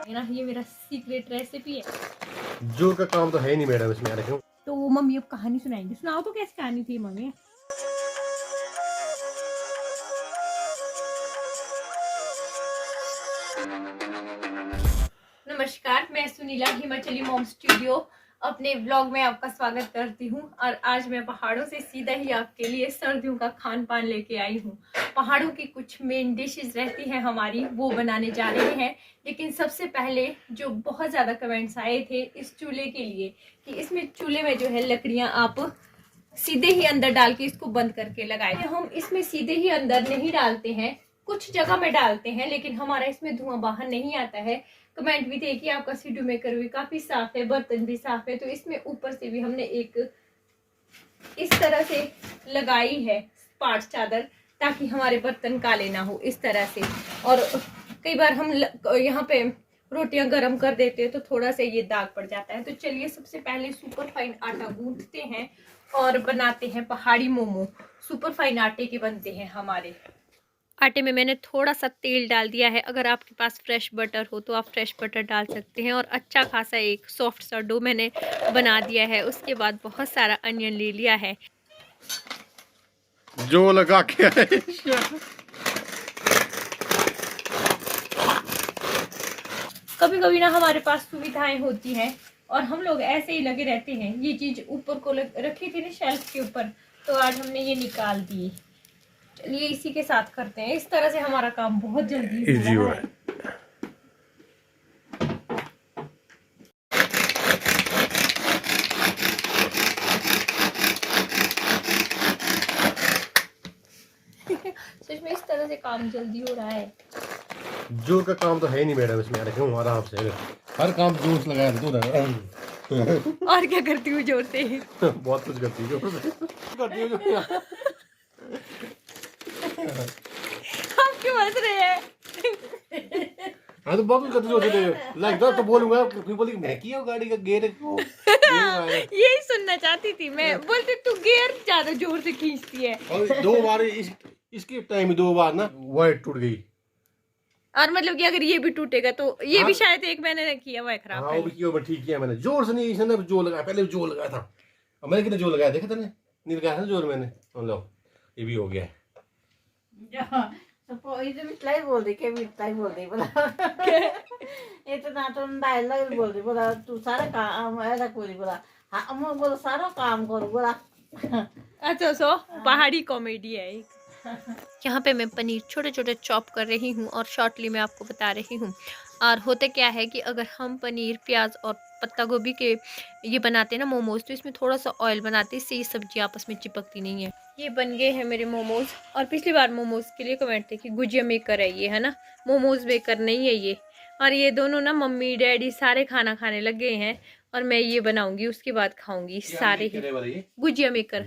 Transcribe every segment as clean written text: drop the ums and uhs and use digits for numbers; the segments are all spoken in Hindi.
ना ये मेरा सीक्रेट रेसिपी है। जोर का काम तो है नहीं मैडम इसमें, क्यों? तो मम्मी अब कहानी सुनाएंगी। सुनाओ तो कैसी कहानी थी मम्मी? नमस्कार, मैं सुनीला हिमाचली मॉम स्टूडियो अपने व्लॉग में आपका स्वागत करती हूँ। और आज मैं पहाड़ों से सीधा ही आपके लिए सर्दियों का खान पान लेके आई हूँ। पहाड़ों की कुछ मेन डिशेस रहती हैं हमारी, वो बनाने जा रहे हैं। लेकिन सबसे पहले जो बहुत ज़्यादा कमेंट्स आए थे इस चूल्हे के लिए कि इसमें चूल्हे में जो है लकड़ियाँ आप सीधे ही अंदर डाल के इसको बंद करके लगाए। हम इसमें सीधे ही अंदर नहीं डालते हैं, कुछ जगह में डालते हैं, लेकिन हमारा इसमें धुआं बाहर नहीं आता है। कमेंट भी थे कि आपका सीडू मेकर भी काफी साफ है, बर्तन भी साफ है। तो इसमें ऊपर से भी हमने एक इस तरह से लगाई है स्पाट चादर, ताकि हमारे बर्तन काले ना हो इस तरह से। और कई बार हम यहाँ पे रोटियां गर्म कर देते हैं तो थोड़ा सा ये दाग पड़ जाता है। तो चलिए सबसे पहले सुपर फाइन आटा गूंथते हैं और बनाते हैं पहाड़ी मोमो। सुपर फाइन आटे के बनते हैं हमारे। आटे में मैंने थोड़ा सा तेल डाल दिया है। अगर आपके पास फ्रेश बटर हो तो आप फ्रेश बटर डाल सकते हैं। और अच्छा खासा एक सॉफ्ट सा डो मैंने बना दिया है। उसके बाद बहुत सारा अनियन ले लिया है जो लगा के कभी कभी ना हमारे पास सुविधाएं होती हैं और हम लोग ऐसे ही लगे रहते हैं। ये चीज ऊपर को रखी थी ना शेल्फ के ऊपर, तो आज हमने ये निकाल दी। चलिए इसी के साथ करते हैं। इस तरह से हमारा काम बहुत जल्दी इजी हो है। सच में इस तरह से काम जल्दी हो रहा है। जोर का काम तो है नहीं मैडम इसमें, क्यों? आराम से हर काम जोर से लगाया तू। और क्या करती हूँ जोर से? बहुत कुछ करती है जोर से। करती है जो आप क्यों हंस रहे हैं? हाँ तो बहुत कुछ करती है। लाइक तो बोलूंगा, कोई बोली मैं की हो गाड़ी का गेयर को। यही सुनना चाहती थी मैं। बोलते तू गियर ज्यादा जोर से खींचती है। और 2 बार इसके टाइम में 2 बार ना वायर टूट गई। और मतलब कि अगर ये भी टूटेगा तो ये भी शायद एक मैंने किया हुआ है खराब। हाँ वो भी किया, ठीक किया मैंने। जोर से नहीं, इसने जोर लगाया, पहले जोर लगाया था। अब मैंने कितना जोर लगाया देखा तूने? नहीं लगाया था जोर मैंने। लो ये भी हो गया। मिठाई बोल दे के मिठाई बोल दे बोला ये तो ना तो डायलॉग बोल दे बोला तू सारा काम ऐसा कोई बोला। हाँ मैं बोला सारा काम करो बोला। अच्छा सो पहाड़ी कॉमेडी है एक। यहाँ पे मैं पनीर छोटे छोटे चॉप कर रही हूँ और शॉर्टली मैं आपको बता रही हूँ। और होता क्या है कि अगर हम पनीर प्याज और पत्ता गोभी के ये बनाते हैं ना मोमोज, तो इसमें थोड़ा सा ऑयल बनाते हैं, इससे ये सब्जी आपस में चिपकती नहीं है। ये बन गए हैं मेरे मोमोज। और पिछली बार मोमोज के लिए कमेंट थे कि गुजिया मेकर है ये, है ना, मोमोज मेकर नहीं है ये। और ये दोनों ना मम्मी डैडी सारे खाना खाने लग गए हैं और मैं ये बनाऊंगी, उसके बाद खाऊंगी सारे ही। गुजिया मेकर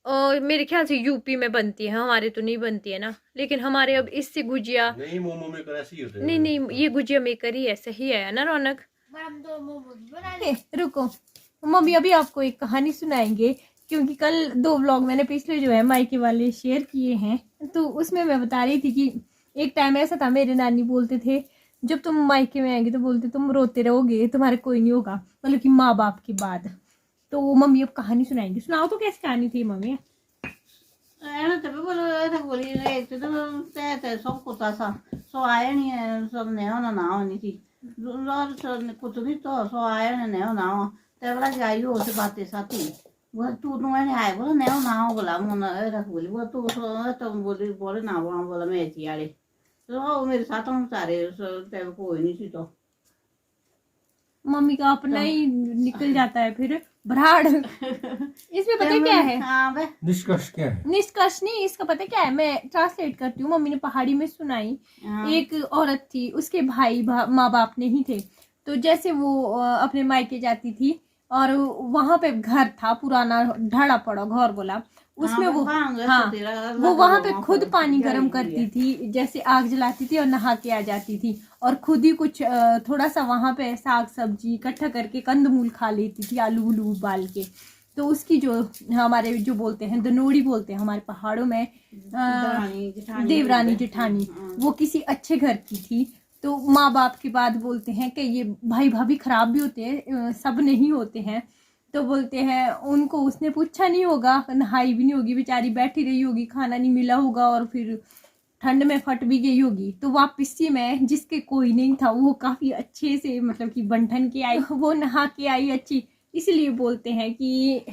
और मेरे ख्याल से यूपी में बनती है, हमारे तो नहीं बनती है ना। लेकिन हमारे अब इससे गुजिया नहीं, मोमो मेकर ऐसे ही होते हैं। नहीं, ये गुजिया मेकर ही है। सही है ना रौनक? रुको, मम्मी अभी आपको एक कहानी सुनाएंगे, क्योंकि कल 2 व्लॉग मैंने पिछले जो है मायके वाले शेयर किए हैं। तो उसमें मैं बता रही थी कि एक टाइम ऐसा था, मेरे नानी बोलते थे जब तुम मायके में आएंगे तो बोलते तुम रोते रहोगे, तुम्हारे कोई नहीं होगा, मतलब कि माँ बाप की बात। तो मम्मी अब कहानी सुनाएंगी। सुनाओ तो कैसी कहानी थी मम्मी? बोली सब कुछ सो आया नहीं है, सब नया ना ना होनी थी कुछ नहीं तो सो आया ने नया ना हो तेरा जाई हो से बातें साथी वो तू मैंने आए बोला नया ना हो बोला मन ऐसा बोली वो तू तो बोली बोले ना बोला मैं थी आड़े तो मेरे साथ हम सारे कोई नहीं थी। तो मम्मी का अपना ही निकल जाता है फिर भराड़। इसमें पता क्या है? हाँ निष्कर्ष क्या है? निष्कर्ष नहीं, इसका पता क्या है, मैं ट्रांसलेट करती हूँ। मम्मी ने पहाड़ी में सुनाई। एक औरत थी, उसके भाई माँ बाप नहीं थे। तो जैसे वो अपने मायके जाती थी और वहां पे घर था पुराना ढाड़ा पड़ा घर बोला, उसमें वो वो वहां पे खुद पानी गर्म करती थी, जैसे आग जलाती थी और नहा के आ जाती थी। और खुद ही कुछ थोड़ा सा वहां पे साग सब्जी इकट्ठा करके कंदमूल खा लेती थी, आलू उलू उबाल के। तो उसकी जो हमारे जो बोलते हैं दनोड़ी बोलते हैं हमारे पहाड़ों में, देवरानी जेठानी, वो किसी अच्छे घर की थी। तो माँ बाप की बात बोलते हैं कि ये भाई भाभी खराब भी होते हैं, सब नहीं होते हैं। तो बोलते हैं उनको उसने पूछा नहीं होगा, नहाई भी नहीं होगी, बेचारी बैठी रही होगी, खाना नहीं मिला होगा और फिर ठंड में फट भी गई होगी। तो वापसी में जिसके कोई नहीं था वो काफी अच्छे से मतलब कि बंठन के आई, वो नहा के आई अच्छी। इसलिए बोलते हैं कि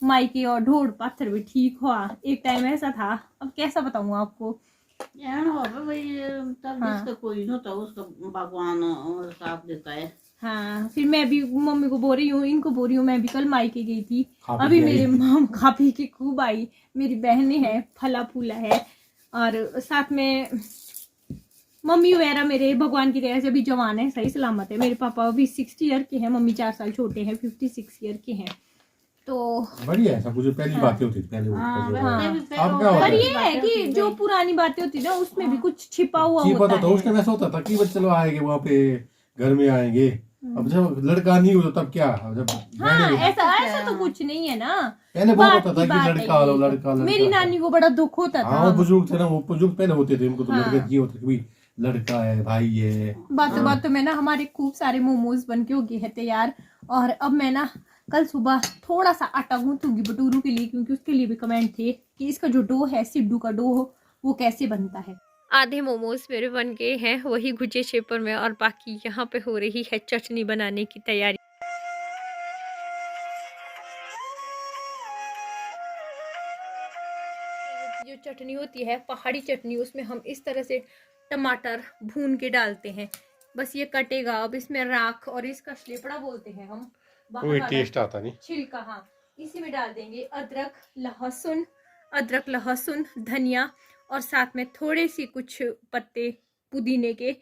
मायके और ढोड़ पाथर भी ठीक हुआ। एक टाइम ऐसा था, अब कैसा बताऊं आपको। यार हो भाई, तब हाँ। जिसका कोई नहीं होता उसका भगवान साथ देता है। हाँ, फिर मैं भी मम्मी को बोल रही हूँ, इनको बोल रही हूँ, मैं भी कल मायके गई थी, खा पी अभी के मेरे आई। मम खा पी के खूब आई। मेरी बहनें हैं, फला फूला है, और साथ में मम्मी वगैरह मेरे भगवान की दया से अभी जवान है, सही सलामत है। मेरे पापा अभी 60 ईयर के हैं, मम्मी 4 साल छोटे हैं, 56 ईयर के हैं। तो बढ़िया है सब कुछ, पहली बातें होती थी पहले वो हाँ, जो- वैसे भी अब फिर क्या वो होता पर है? ये है कि जो पुरानी बातें होती ना उसमें भी कुछ छिपा हुआ चीपा होता तो था, उसका है। वैसा होता था कि बच्चे चलो आएंगे वहाँ पे, घर में आएंगे। अब जब लड़का नहीं होता तब क्या, अब जब हाँ, बहनें- ऐसा तो कुछ नहीं है ना। पहले बहुत बात होता था की कि बात है लड़का लो ये। लड़का मेरी लड़का। नानी को बड़ा दुख होता हाँ था। वो बुजुर्ग थे ना, वो बुजुर्ग पहले होते थे, उनको तो हाँ। लड़का ये होता कि लड़का है, भाई है। बातों बातों में ना हमारे खूब सारे मोमोज बन के हो गए हैं तैयार। और अब मैं ना कल सुबह थोड़ा सा आटा गूंथूंगी भटूरू के लिए, क्योंकि उसके लिए भी कमेंट थे कि इसका जो डो है, सिड्डू का डो वो कैसे बनता है। आधे मोमोज मेरे बन गए हैं, वही गुजे शेपर में, और बाकी यहाँ पे हो रही है चटनी बनाने की तैयारी। जो चटनी होती है पहाड़ी चटनी, उसमें हम इस तरह से टमाटर भून के डालते हैं। बस ये कटेगा, अब इसमें राख और इसका स्लेपड़ा बोलते हैं हम, बाहर कोई वाला टेस्ट आता नहीं। छिलका, हाँ, इसी में डाल देंगे अदरक लहसुन धनिया, और साथ में थोड़े सी कुछ पत्ते पुदीने के।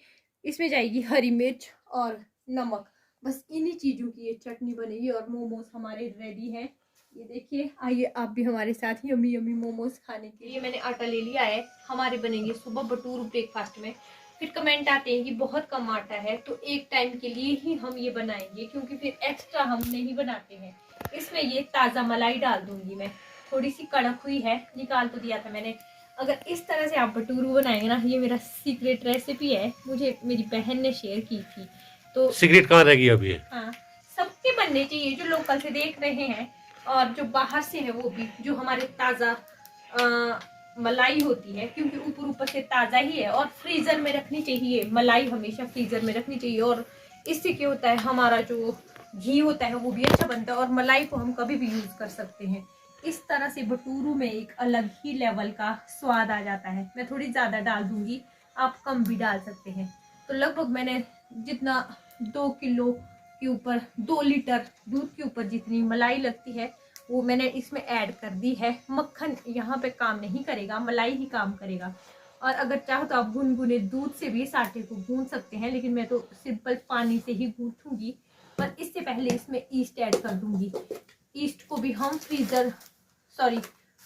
इसमें जाएगी हरी मिर्च और नमक। बस इन्हीं चीजों की ये चटनी बनेगी और मोमोज हमारे रेडी हैं। ये देखिए, आइए आप भी हमारे साथ यमी यमी मोमोज खाने के लिए। मैंने आटा ले लिया है, हमारे बनेंगे सुबह भटूरू ब्रेकफास्ट में। फिर कमेंट आते हैं कि बहुत कम आटा है, तो एक टाइम के लिए ही हम ये बनाएंगे, क्योंकि फिर एक्स्ट्रा हम नहीं बनाते हैं। इसमें ये ताज़ा मलाई डाल दूंगी मैं, थोड़ी सी कड़क हुई है, निकाल तो दिया था मैंने। अगर इस तरह से आप भटूरू बनाएंगे ना, ये मेरा सीक्रेट रेसिपी है, मुझे मेरी बहन ने शेयर की थी। तो सिगरेट कहाँ रह गई अभी? हाँ, सबके बनने चाहिए, जो लोकल से देख रहे हैं और जो बाहर से है वो भी, जो हमारे ताज़ा मलाई होती है, क्योंकि ऊपर से ताज़ा ही है। और फ्रीज़र में रखनी चाहिए मलाई, हमेशा फ्रीज़र में रखनी चाहिए। और इससे क्या होता है, हमारा जो घी होता है वो भी अच्छा बनता है, और मलाई को हम कभी भी यूज़ कर सकते हैं। इस तरह से भटूरू में एक अलग ही लेवल का स्वाद आ जाता है। मैं थोड़ी ज़्यादा डाल दूंगी, आप कम भी डाल सकते हैं। तो लगभग मैंने जितना 2 किलो के ऊपर, 2 लीटर दूध के ऊपर जितनी मलाई लगती है वो मैंने इसमें ऐड कर दी है। मक्खन यहाँ पे काम नहीं करेगा, मलाई ही काम करेगा। और अगर चाहो तो आप गुनगुने दूध से भी इस आटे को गूंथ सकते हैं, लेकिन मैं तो सिंपल पानी से ही गूंथूंगी। पर इससे पहले इसमें ईस्ट ऐड कर दूंगी। ईस्ट को भी हम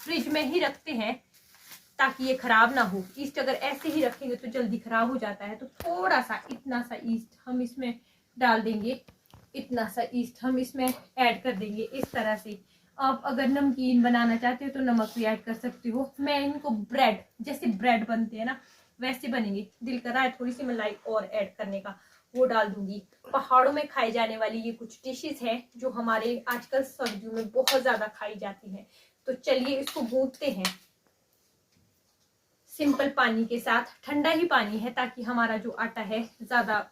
फ्रिज में ही रखते हैं ताकि ये खराब ना हो। ईस्ट अगर ऐसे ही रखेंगे तो जल्दी खराब हो जाता है। तो थोड़ा सा, इतना सा ईस्ट हम इसमें डाल देंगे, इतना सा ईस्ट हम इसमें ऐड कर देंगे इस तरह से। आप अगर नमकीन बनाना चाहते हो तो नमक भी ऐड कर सकते हो। मैं इनको ब्रेड, जैसे ब्रेड बनते हैं ना वैसे बनेंगे। दिल कर रहा है थोड़ी सी मलाई और ऐड करने का, वो डाल दूंगी। पहाड़ों में खाई जाने वाली ये कुछ डिशेस हैं जो हमारे आजकल सर्दियों में बहुत ज्यादा खाई जाती हैं। तो चलिए इसको गूंथते हैं सिंपल पानी के साथ। ठंडा ही पानी है ताकि हमारा जो आटा है ज्यादा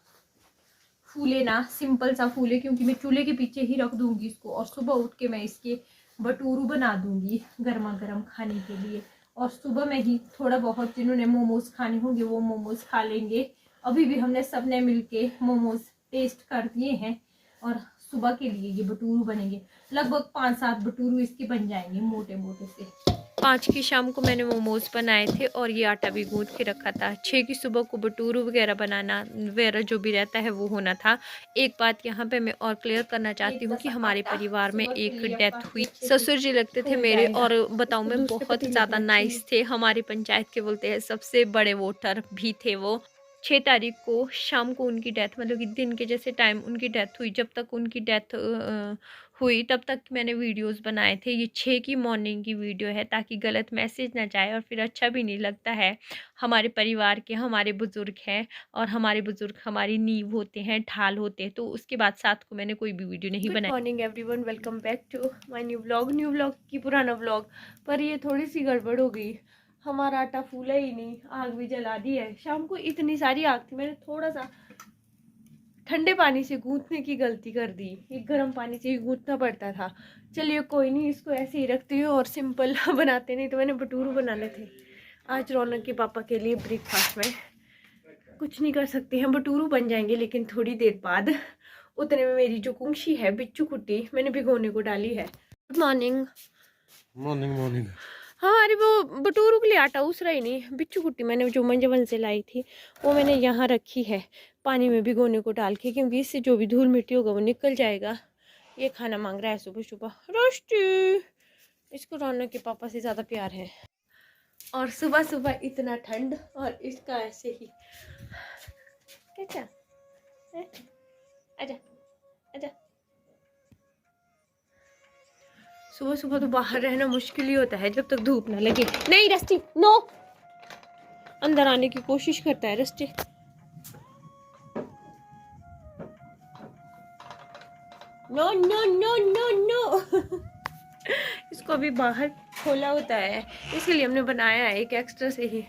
फूले ना, सिंपल सा फूले, क्योंकि मैं चूल्हे के पीछे ही रख दूंगी इसको। और सुबह उठ के मैं इसके भटूरू बना दूंगी गर्मा गर्म खाने के लिए। और सुबह में ही थोड़ा बहुत जिन्होंने मोमोज खाने होंगे वो मोमोज खा लेंगे। अभी भी हमने सबने मिलके मोमोज टेस्ट कर दिए हैं और सुबह के लिए ये भटूरू बनेंगे। लगभग 5-7 भटूरू इसके बन जाएंगे मोटे मोटे से। 5 की शाम को मैंने मोमोज बनाए थे और ये आटा भी गूंथ के रखा था। 6 की सुबह को भटूरू वगैरह बनाना वगैरह जो भी रहता है वो होना था। एक बात यहाँ पे मैं और क्लियर करना चाहती हूँ कि हमारे परिवार में एक डेथ हुई। ससुर जी लगते थे मेरे, और बताऊँ मैं बहुत ज़्यादा नाइस थे। हमारी पंचायत के बोलते हैं सबसे बड़े वोटर भी थे वो। 6 तारीख को शाम को उनकी डेथ, मतलब कि दिन के जैसे टाइम उनकी डेथ हुई। जब तक उनकी डेथ हुई तब तक मैंने वीडियोस बनाए थे। ये 6 की मॉर्निंग की वीडियो है ताकि गलत मैसेज ना जाए और फिर अच्छा भी नहीं लगता है। हमारे परिवार के हमारे बुज़ुर्ग हैं और हमारे बुज़ुर्ग हमारी नींव होते हैं, ढाल होते हैं, तो उसके बाद साथ को मैंने कोई भी वीडियो नहीं बनाई। Good morning everyone, welcome back to my new vlog की पुराना व्लॉग। पर ये थोड़ी सी गड़बड़ हो गई, हमारा आटा फूला ही नहीं, आग भी जला दी है। शाम को इतनी सारी आग थी, मैंने थोड़ा सा ठंडे पानी से गूंथने की गलती कर दी, एक गर्म पानी से ही गूंथना पड़ता था। चलिए कोई नहीं, इसको ऐसे ही रखती हूँ और सिंपल बनाते। नहीं तो मैंने भटूरू बनाने थे आज रौनक के पापा के लिए ब्रेकफास्ट में। कुछ नहीं कर सकते हैं, भटूरू बन जाएंगे लेकिन थोड़ी देर बाद। उतने में मेरी जो कुंशी है बिच्छू कुट्टी मैंने भिगोने को डाली है। Good morning. Morning morning. हमारी वो भटूरू के लिए आटा उसरा ही नहीं। बिच्छू कुट्टी मैंने जो मंजवन से लाई थी वो मैंने यहाँ रखी है पानी में भिगोने को डाल के, क्योंकि इससे जो भी धूल मिट्टी होगा वो निकल जाएगा। ये खाना मांग रहा है सुबह सुबह रोस्टी। इसको रौनक के पापा से ज़्यादा प्यार है। और सुबह सुबह इतना ठंड और इसका ऐसे ही क्या आजा आजा। सुबह सुबह तो बाहर रहना मुश्किल ही होता है जब तक धूप ना लगे। नहीं रस्टी नो, अंदर आने की कोशिश करता है Rusty. No no no no no. इसको अभी बाहर खोला होता है, इसके लिए हमने बनाया है एक एक्स्ट्रा से ही।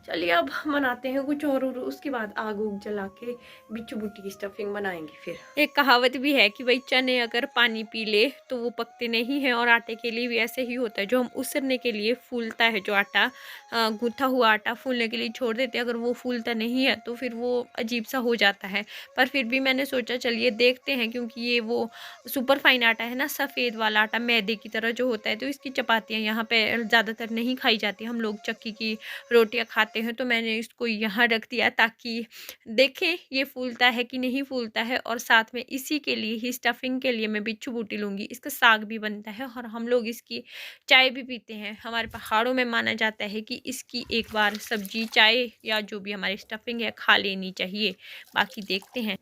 चलिए अब बनाते हैं कुछ और उसके बाद आग उग जला के बिच्छू बुट्टी की स्टफिंग बनाएंगे। फिर एक कहावत भी है कि भाई चने अगर पानी पी ले तो वो पकते नहीं हैं, और आटे के लिए भी ऐसे ही होता है। जो हम उसरने के लिए फूलता है, जो आटा गूंथा हुआ आटा फूलने के लिए छोड़ देते हैं, अगर वो फूलता नहीं है तो फिर वो अजीब सा हो जाता है। पर फिर भी मैंने सोचा चलिए देखते हैं, क्योंकि ये वो सुपर फाइन आटा है ना, सफ़ेद वाला आटा मैदे की तरह जो होता है, तो इसकी चपातियाँ यहाँ पे ज़्यादातर नहीं खाई जाती। हम लोग चक्की की रोटियाँ खाते हैं, तो मैंने इसको यहाँ रख दिया ताकि देखें ये फूलता है कि नहीं फूलता है। और साथ में इसी के लिए ही स्टफिंग के लिए मैं बिच्छू बूटी लूँगी। इसका साग भी बनता है और हम लोग इसकी चाय भी पीते हैं। हमारे पहाड़ों में माना जाता है कि इसकी एक बार सब्जी चाय या जो भी हमारी स्टफिंग है खा लेनी चाहिए। बाकी देखते हैं।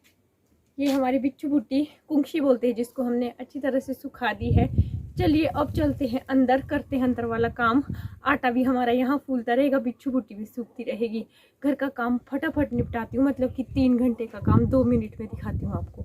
ये हमारी बिच्छू बूटी कुंशी बोलते हैं जिसको हमने अच्छी तरह से सुखा दी है। चलिए अब चलते हैं अंदर, करते हैं अंदर वाला काम। आटा भी हमारा यहाँ फूलता रहेगा, बिच्छू बूटी भी सूखती रहेगी। घर का काम फटाफट निपटाती हूँ, मतलब कि 3 घंटे का काम 2 मिनट में दिखाती हूँ आपको।